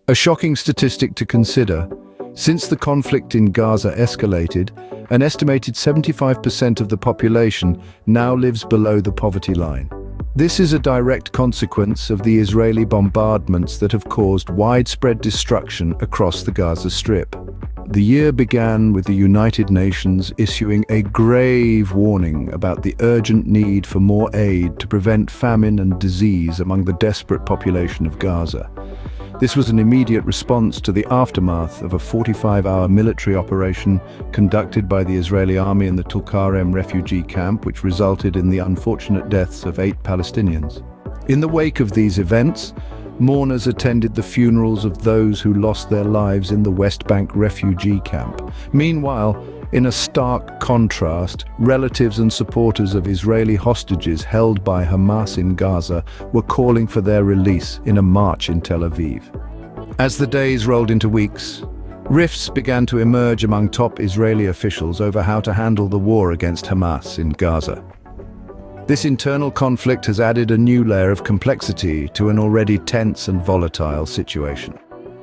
A shocking statistic to consider: since the conflict in Gaza escalated, an estimated 75% of the population now lives below the poverty line. This is a direct consequence of the Israeli bombardments that have caused widespread destruction across the Gaza Strip. The year began with the United Nations issuing a grave warning about the urgent need for more aid to prevent famine and disease among the desperate population of Gaza. This was an immediate response to the aftermath of a 45-hour military operation conducted by the Israeli army in the Tulkarem refugee camp, which resulted in the unfortunate deaths of 8 Palestinians. In the wake of these events, mourners attended the funerals of those who lost their lives in the West Bank refugee camp. Meanwhile, in a stark contrast, relatives and supporters of Israeli hostages held by Hamas in Gaza were calling for their release in a march in Tel Aviv. As the days rolled into weeks, rifts began to emerge among top Israeli officials over how to handle the war against Hamas in Gaza. This internal conflict has added a new layer of complexity to an already tense and volatile situation.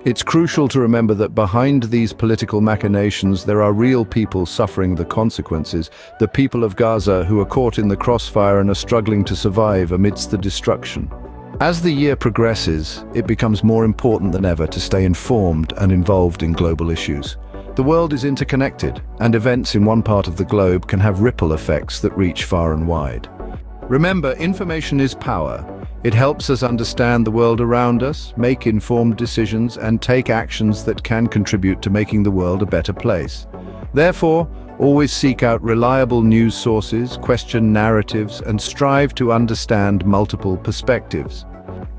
It's crucial to remember that behind these political machinations there are real people suffering the consequences, the people of Gaza who are caught in the crossfire and are struggling to survive amidst the destruction. As the year progresses, it becomes more important than ever to stay informed and involved in global issues. The world is interconnected, and events in one part of the globe can have ripple effects that reach far and wide. Remember, information is power. It helps us understand the world around us, make informed decisions, and take actions that can contribute to making the world a better place. Therefore, always seek out reliable news sources, question narratives, and strive to understand multiple perspectives.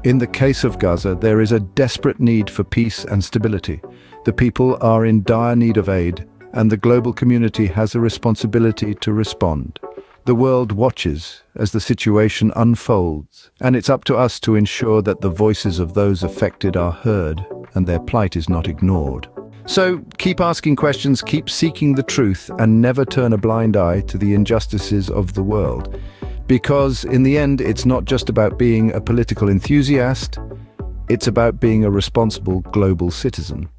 In the case of Gaza, there is a desperate need for peace and stability. The people are in dire need of aid, and the global community has a responsibility to respond. The world watches as the situation unfolds, and it's up to us to ensure that the voices of those affected are heard and their plight is not ignored. So keep asking questions, keep seeking the truth, and never turn a blind eye to the injustices of the world. Because in the end, it's not just about being a political enthusiast, it's about being a responsible global citizen.